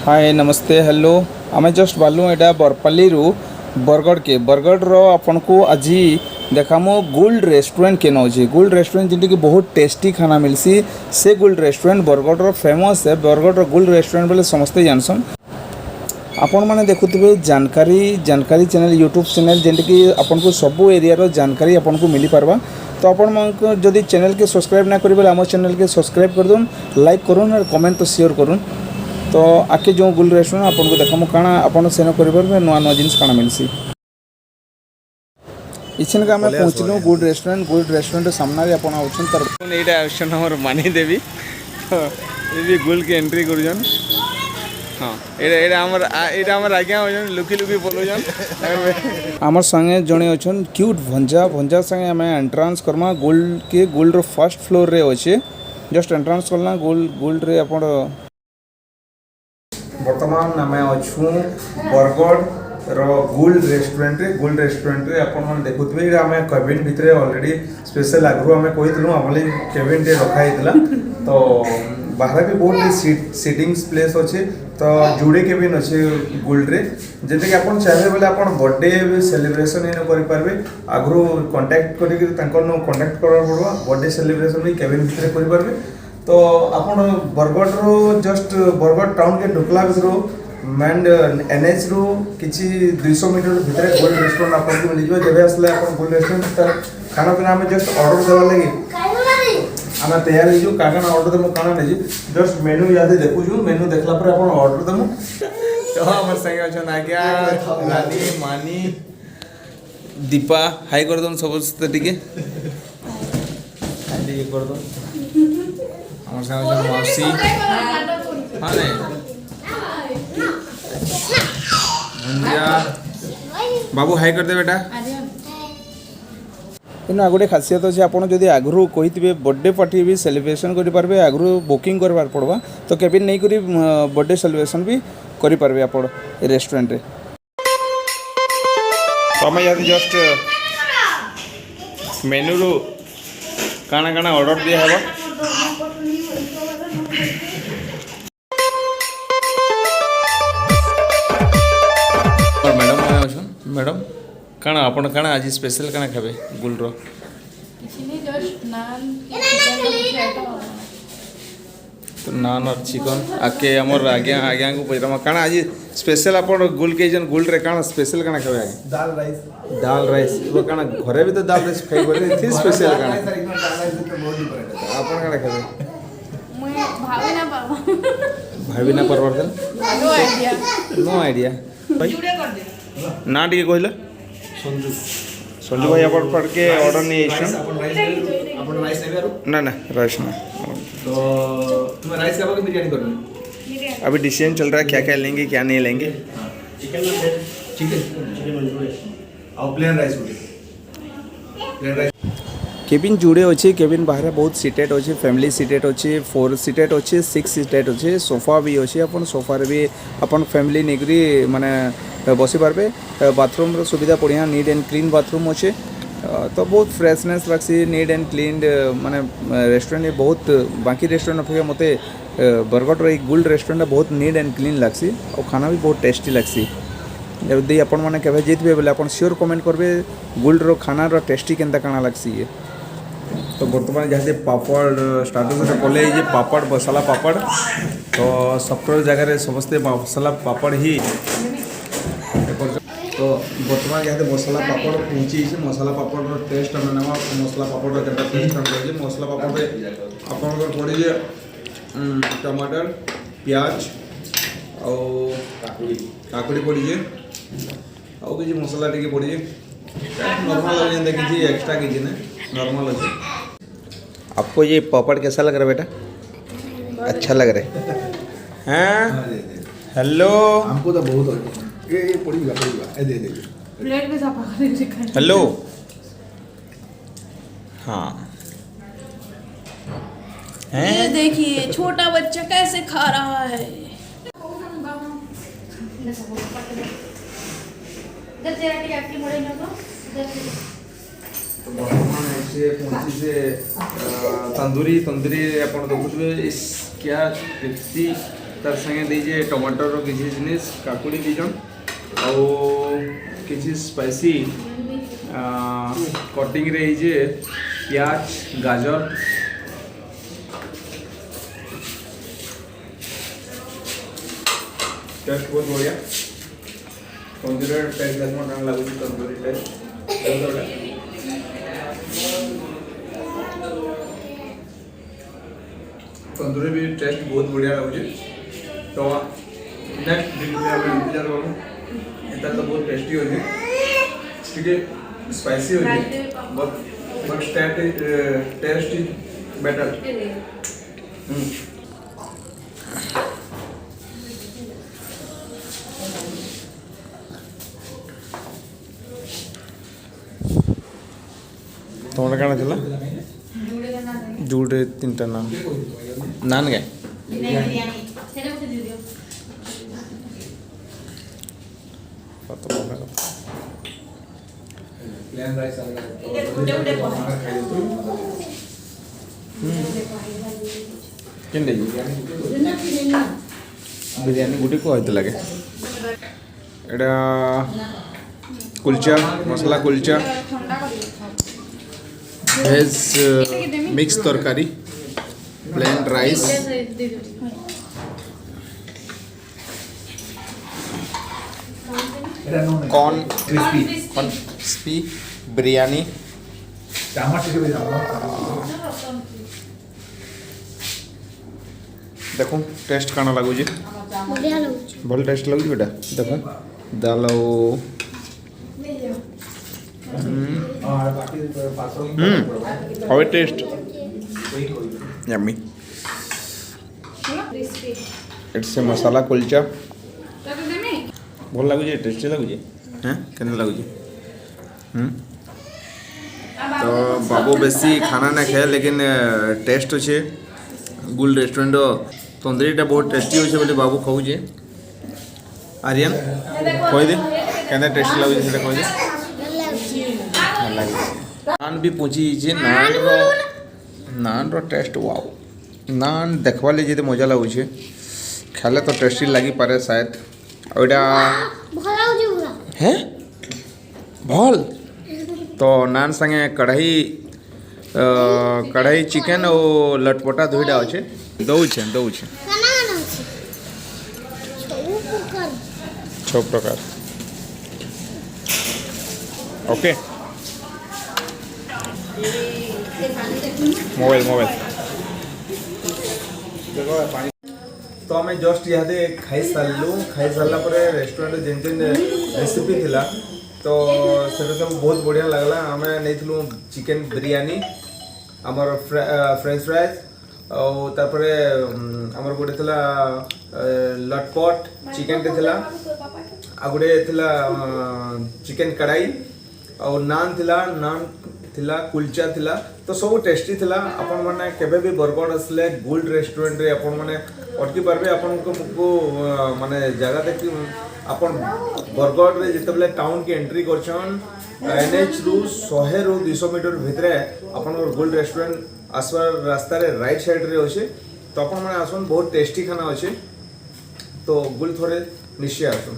हाय नमस्ते हेलो आम जस्ट बालू एटा बरपाली बरगढ़ के बरगढ़ आपन को आज देखामो गोल्ड रेस्टोरेंट के नौजे गोल्ड रेस्टोरेंट जिनकी कि बहुत टेस्टी खाना मिलसी से गोल्ड रेस्टोरेंट बरगढ़ फेमस है बरगढ़ गोल्ड रेस्टोरेंट बोले समस्ते जानसन। आपण मैंने देखुवे जानकारी चैनल यूट्यूब चैनल जेनटी कि आपन को सबू एरिया जानकारी आपन को मिली पारबा। तो आपण जदि चैनल के सब्सक्राइब ना करें आम चैनल के सब्सक्राइब कर दून लाइक करूँ और कमेंट तो शेयर करूँ। तो आके जो गोल्ड रेस्टोरेंट आपन को देखामु काଣା आपन सेन करें नुआ नुआ जिन काଣା मिलसी। इछन का मैं पहुँचलु गोल्ड रेस्टोरेंट सामने आपन आउछन तर एटा आउछन हमर मानी देवी तो ये भी गोल्ड के एंट्री करूछन। हाँ एटा हमर आज्ञा होजन लुकी बोलुछन हमर संगे जणे अछन क्यूट भंजा संगे हमें entrance Karma gold first floor रे अच्छे जस्ट एंट्रेंस करना गोल्ड रे अपन बर्तमान आम अच्छू बरगढ़ गोल्ड रेस्टोरेंट रे अपन मैंने देखुवे आम केबिन भितर ऑलरेडी स्पेशल आगु आम कही आम केबिन टे रखाई तो बाहर भी बहुत सीटिंग प्लेस अच्छे तो जुड़े केबिन अच्छे गोल्ड रे जैसे कि आप चाहे बोले आप बर्थडे भी सेलिब्रेशन इन करेंगे आगु कंटाक्ट करके कंटाक्ट करा पड़ा बर्थडे सेलिब्रेशन भी केबिन भितर करेंगे। तो आप बरगढ़ जस्ट बरगढ़ टाउन के ढुकला भर मेन एनएच रु किसी 200 मीटर भितर गोल्ड रेस्टोरेंट आपको मिल जाए जब आसले आप गोल्ड रेस्टोरेंट खाना पीना आम जस्ट ऑर्डर देवा लगे आम तैयार हो क्या ऑर्डर देमु काना नहीं जस्ट मेनू याद देखु मेनू देखला पर आप ऑर्डर देमु। तो हमर संगे अछन आज्ञा रानी मानी दीपा हाई कर दम सब टिके हाई कर दो हमर संगे मौसी हाँ नहीं भंजिया बाबू हाई कर दे बेटा। इन आगुटे खासियत अच्छे आपड़ जब आगु कही बर्थडे पार्टी भी सेलिब्रेशन करेंगे आगु बुकिंग करवार पड़वा तो केबिन नहीं करी बर्थडे सेलिब्रेशन भी करेंगे आप रेस्टोरेंट रे। तो आम यहाँ जस्ट मेनू रू काना काना ऑर्डर दिया है मैडम काना आपण काना आज स्पेशल काना खाबे गोल्ड रो किसी नहीं जस्ट नान चिकन आइटम तो नान और चिकन आके हमर आज्ञा को पजरमा काना आज स्पेशल आपण गोल्ड के जन गोल्ड रे काना स्पेशल काना खाबे आगे दाल राइस वो काना घरे भी तो दाल राइस खाई बोले थी स्पेशल काना आपण काना खाबे मैं भाभी ना परवर्तन नो आइडिया भाई ना टिके कहला संजू भाई अपन पढ़ के ऑर्डर नहीं ना ना राइस ना तो तुम्हें राइस का बिरयानी करनी अभी डिसीजन चल रहा है क्या क्या लेंगे क्या नहीं लेंगे। चिकन और प्लेन राइस केबिन जुड़े अच्छे केबिन बाहर बहुत सीटेड अच्छे फैमिली सीटेड अच्छे 4 सीटेड अच्छे 6 सीटेड अच्छे सोफा भी अच्छे अपन सोफा भी अपन फैमिली निकरी माने बसी पारबे बाथरूम सुविधा बढ़िया नीट एंड क्लीन बाथरूम अच्छे तो बहुत फ्रेशनेस लग्सी नीट एंड क्लीन माने रेस्टोरेंट बहुत बाकी रेस्टोरेंट अपेक्षा मते बरगढ़ गोल्ड रेस्टोरेंट बहुत नीट एंड क्लीन लग्सी और खाना भी बहुत टेस्टी लग्सी जब आपण मैंने केवे जीतबे बोले आप श्योर कमेंट करबे गोल्ड रो खाना रो टेस्टी केनता काना लग्सी ये। तो बर्तमान जहाँ से पापड़ स्टार्टर कले पापड़ मसाला पापड़ तो सब जगह समस्ते मसाला पापड़ ही तो बर्तमान जहाँ मसाला पापड़ पहुँची मसाला पापड़ टेस्ट आम ना मसला पापड़ जो टेस्ट आम मसला पापड़ आप पड़े टमाटर प्याज और काकुड़ी पड़े आउ कि मसला टी पड़े नॉर्मल किसी एक्स्ट्रा किसी ना नॉर्मल अच्छे। आपको ये पापड़ कैसा लग रहा है बेटा अच्छा लग रहा है हैं हेलो हमको तो बहुत ये पड़ेगा दे प्लेट में साफा कर चिकन हेलो हाँ ये देखिए छोटा बच्चा कैसे खा रहा है तो बर्तमान ऐसे पहुंची से तंदूरी अपन देखुए इस क्या टेस्टी तार संगे दीजिए टमाटर किसी जिनिस काकुड़ी दीजन आउ किसी स्पाइसी कटिंग रे जे प्याज गाजर टेस्ट बहुत बढ़िया तंदूरी टेस्ट देखो लगुच तंदूरी टेस्ट तंदूरी भी टेस्ट बहुत बढ़िया लगुच तो नेक्स्ट वीडियो में हम इंतजार करूँ एटा तो बहुत टेस्टी हो ठीक स्पाइसी हो बट टेस्ट इज बेटर तुम्हारा क्या चला जूड़े तीन टा नान नान गए प्लेन राइस केन बिरयानी गुटे को होते लगे एटा कुलचा मसाला कुलचा भेज मिक्स तरकारी plain rice corn crispy biryani देखो टेस्ट काना लगुच भल टेस्ट लगुच बेटा देखो दाल how taste yummy it's a masala kulcha भल लगुच टेस्टी लगुच हैं केना लगुच तो बाबू बेसी खाना ना खाए लेकिन टेस्ट अच्छे गुल रेस्टोरेंट तंदूरीटा बहुत टेस्टी अच्छे बोले बाबू खाऊे आर्यन कहीदे क्या टेस्टी लगुच कहीदे नान भी पहुँची नान रो टेस्ट वाओ नान देखवा ले जे मजा लगुचे खाले तो टेस्टी लगी पारे शायद ओटा हैं भल तो नान संगे कढ़ाई चिकेन और लटपटा दुईटा अच्छे दौचे छो प्रकार ओके मोबाइल तो आम जस्ट इहादे खाई सारा रेस्टोरेंट जेन जेन रेसिपी थिला तो सेटा सब बहुत बढ़िया लगला आम नहीं चिकेन बिरयानी आमर फ्रेंच फ्राइज और तापर आमर गोटे थिला लटपट चिकेन टे थिला आ गोटे थिला चिकेन कढ़ाई और नान थिला कुलचा थिला तो सब टेस्टी थिला आपण माने केबे भी बरगढ़ असले गोल्ड रेस्टोरेंट रे आपण माने अटकी पारबे आपण को माने जगह देखि आपण बरगढ़ रे जेतबले टाउन के एंट्री करछन एनएच रु 100 रु 200 मीटर भितरे आपण गोल्ड रेस्टोरेंट आसवार रास्ता रे राइट साइड रे होचे तो आपण माने आसन बहुत टेस्टी खाना होचे तो गोल्ड थोरे निश्चय आसन।